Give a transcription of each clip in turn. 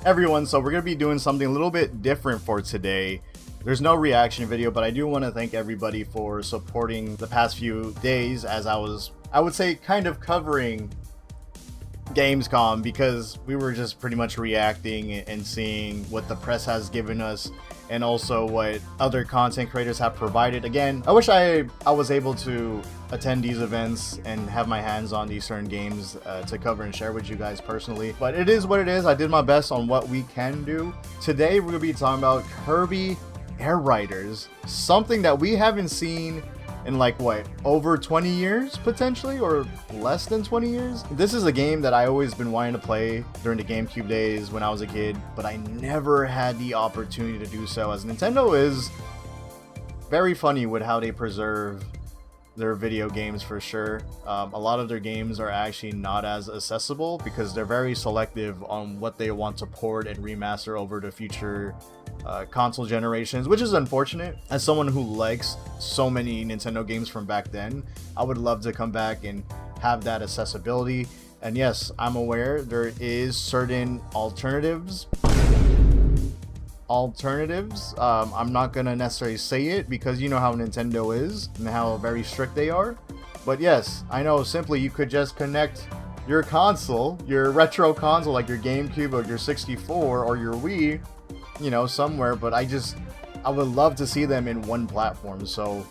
Everyone, so we're going to be doing something a little bit different for today. There's no reaction video, but I do want to thank everybody for supporting the past few days as I would say, kind of covering Gamescom, because we were just pretty much reacting and seeing what the press has given us and also what other content creators have provided. Again, I wish I was able to attend these events and have my hands on these certain games to cover and share with you guys personally, but it is what it is. I did my best on what we can do. Today we're gonna be talking about Kirby Air Riders, something that we haven't seen in like what, over 20 years potentially, or less than 20 years. This is a game that I always been wanting to play during the GameCube days when I was a kid, but I never had the opportunity to do so, as Nintendo is very funny with how they preserve their video games for sure. A lot of their games are actually not as accessible because they're very selective on what they want to port and remaster over the future console generations, which is unfortunate. As someone who likes so many Nintendo games from back then, I would love to come back and have that accessibility. And yes, I'm aware there is certain alternatives. I'm not gonna necessarily say it because you know how Nintendo is and how very strict they are, but yes, I know simply you could just connect your console, your retro console like your GameCube or your 64 or your Wii, you know, somewhere, but I would love to see them in one platform. So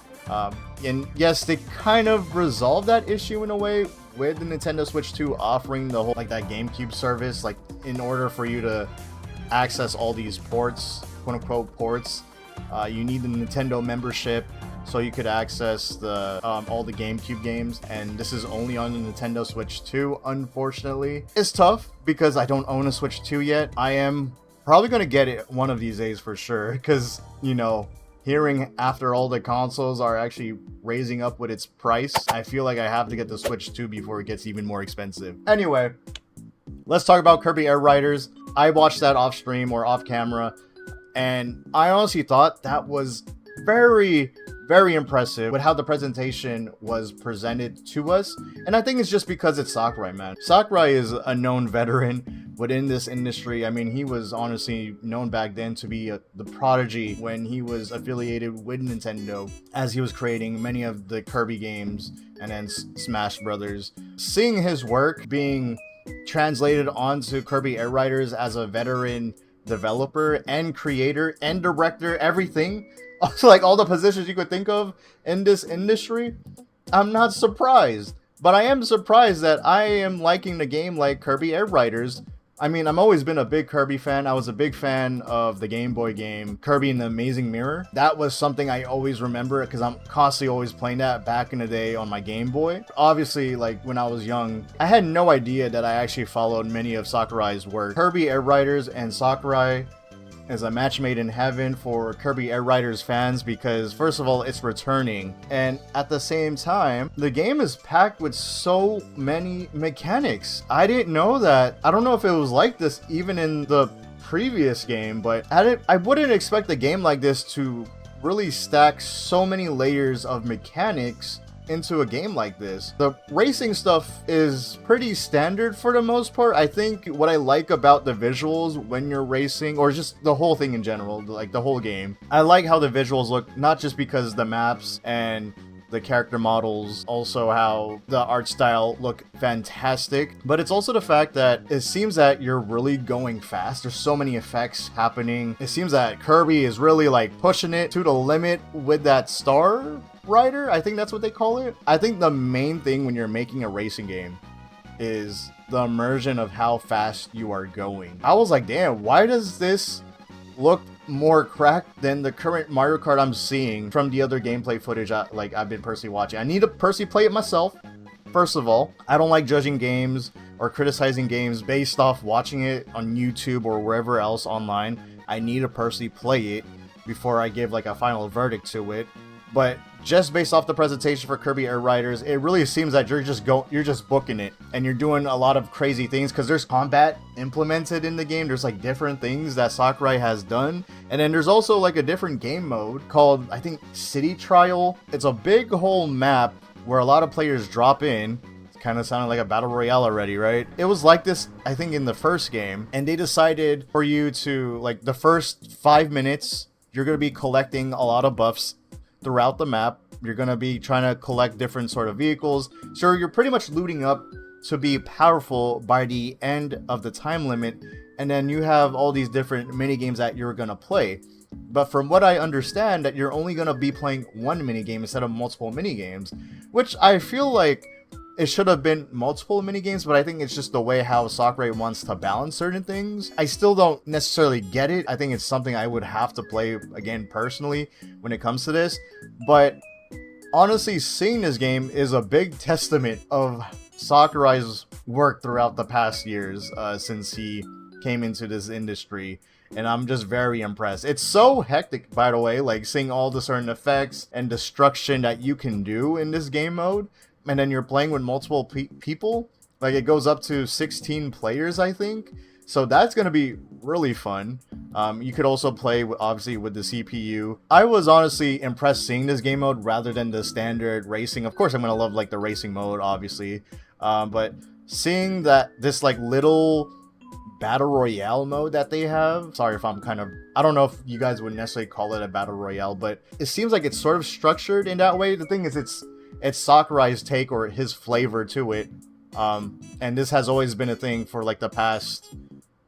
and yes, they kind of resolved that issue in a way with the Nintendo Switch 2 offering the whole like that GameCube service. Like, in order for you to access all these ports, quote-unquote ports, you need the Nintendo membership so you could access the all the GameCube games, and this is only on the Nintendo Switch 2. Unfortunately, it's tough because I don't own a Switch 2 yet. I am probably gonna get it one of these days for sure, because you know, hearing after all the consoles are actually raising up with its price, I feel like I have to get the Switch 2 before it gets even more expensive. Anyway, let's talk about Kirby Air Riders. I watched that off stream or off camera, and I honestly thought that was very, very impressive with how the presentation was presented to us. And I think it's just because it's Sakurai, man. Sakurai is a known veteran within this industry. I mean, he was honestly known back then to be the prodigy when he was affiliated with Nintendo, as he was creating many of the Kirby games and then Smash Brothers. Seeing his work being translated onto Kirby Air Riders as a veteran developer and creator and director, everything, like all the positions you could think of in this industry, I'm not surprised. But I am surprised that I am liking the game like Kirby Air Riders. I mean, I've always been a big Kirby fan. I was a big fan of the Game Boy game, Kirby and the Amazing Mirror. That was something I always remember because I'm constantly always playing that back in the day on my Game Boy. Obviously, like when I was young, I had no idea that I actually followed many of Sakurai's work. Kirby Air Riders and Sakurai is a match made in heaven for Kirby Air Riders fans because, first of all, it's returning, and at the same time, the game is packed with so many mechanics. I didn't know that. I don't know if it was like this even in the previous game, but I wouldn't expect a game like this to really stack so many layers of mechanics into a game like this. The racing stuff is pretty standard for the most part. I think what I like about the visuals when you're racing, or just the whole thing in general, like the whole game, I like how the visuals look, not just because the maps and the character models, also how the art style look fantastic, but it's also the fact that it seems that you're really going fast. There's so many effects happening. It seems that Kirby is really like pushing it to the limit with that Star Rider, I think that's what they call it. I think the main thing when you're making a racing game is the immersion of how fast you are going. I was like, damn, why does this look more cracked than the current Mario Kart I'm seeing from the other gameplay footage I've been personally watching? I need to personally play it myself. First of all, I don't like judging games or criticizing games based off watching it on YouTube or wherever else online. I need to personally play it before I give like a final verdict to it. But just based off the presentation for Kirby Air Riders, it really seems that you're just booking it and you're doing a lot of crazy things because there's combat implemented in the game. There's like different things that Sakurai has done, and then there's also like a different game mode called, I think, City Trial. It's a big whole map where a lot of players drop in. Kind of sounded like a battle royale already, right? It was like this, I think, in the first game, and they decided for you to, like, the first 5 minutes, you're going to be collecting a lot of buffs throughout the map. You're going to be trying to collect different sort of vehicles, so you're pretty much looting up to be powerful by the end of the time limit, and then you have all these different mini games that you're going to play. But from what I understand, that you're only going to be playing one mini game instead of multiple mini games, which I feel like it should have been multiple mini games, but I think it's just the way how Sakurai wants to balance certain things. I still don't necessarily get it. I think it's something I would have to play again personally when it comes to this. But honestly, seeing this game is a big testament of Sakurai's work throughout the past years since he came into this industry. And I'm just very impressed. It's so hectic, by the way, like seeing all the certain effects and destruction that you can do in this game mode. And then you're playing with multiple people. Like, it goes up to 16 players, I think. So that's going to be really fun. You could also play, obviously, with the CPU. I was honestly impressed seeing this game mode rather than the standard racing. Of course, I'm going to love, like, the racing mode, obviously. But seeing that this, like, little battle royale mode that they have, sorry if I'm kind of, I don't know if you guys would necessarily call it a battle royale, but it seems like it's sort of structured in that way. The thing is, it's Sakurai's take or his flavor to it, and this has always been a thing for like the past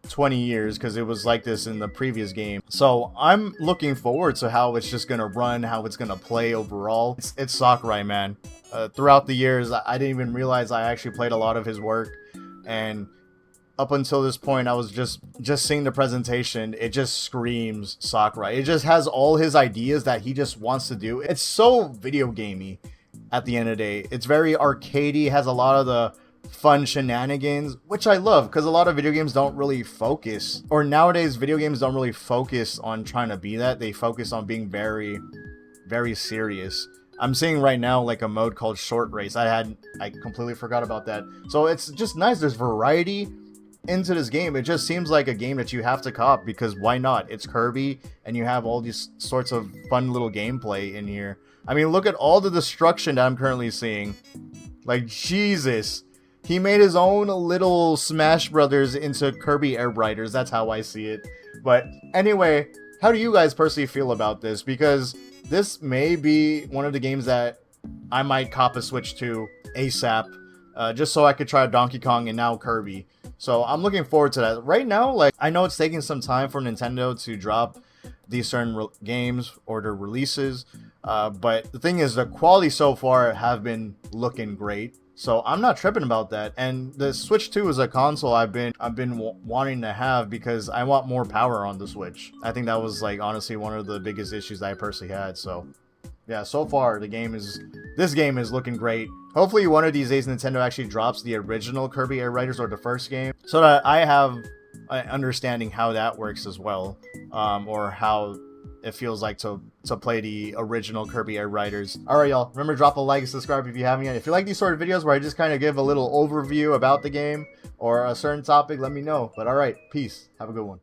20 years because it was like this in the previous game. So I'm looking forward to how it's just gonna run, how it's gonna play overall. It's Sakurai, man. Throughout the years, I didn't even realize I actually played a lot of his work, and up until this point, I was just seeing the presentation. It just screams Sakurai. It just has all his ideas that he just wants to do. It's so video gamey. At the end of the day, it's very arcadey, has a lot of the fun shenanigans, which I love because a lot of video games don't really focus, or nowadays video games don't really focus on trying to be that. They focus on being very, very serious. I'm seeing right now like a mode called Short Race. I completely forgot about that. So it's just nice. There's variety into this game. It just seems like a game that you have to cop because why not? It's Kirby and you have all these sorts of fun little gameplay in here. I mean, look at all the destruction that I'm currently seeing. Like, Jesus. He made his own little Smash Brothers into Kirby Air Riders. That's how I see it. But anyway, how do you guys personally feel about this? Because this may be one of the games that I might cop a Switch to ASAP. Just so I could try Donkey Kong and now Kirby. So I'm looking forward to that. Right now, like, I know it's taking some time for Nintendo to drop these certain games or their releases. But the thing is, the quality so far have been looking great. So I'm not tripping about that. And the Switch 2 is a console I've been wanting to have because I want more power on the Switch. I think that was, like, honestly one of the biggest issues that I personally had. So yeah, so far this game is looking great. Hopefully one of these days Nintendo actually drops the original Kirby Air Riders or the first game, so that I have an understanding how that works as well, or how it feels like to play the original Kirby Air Riders. Alright, y'all, remember, drop a like and subscribe if you haven't yet. If you like these sort of videos where I just kind of give a little overview about the game or a certain topic, let me know. But alright, peace, have a good one.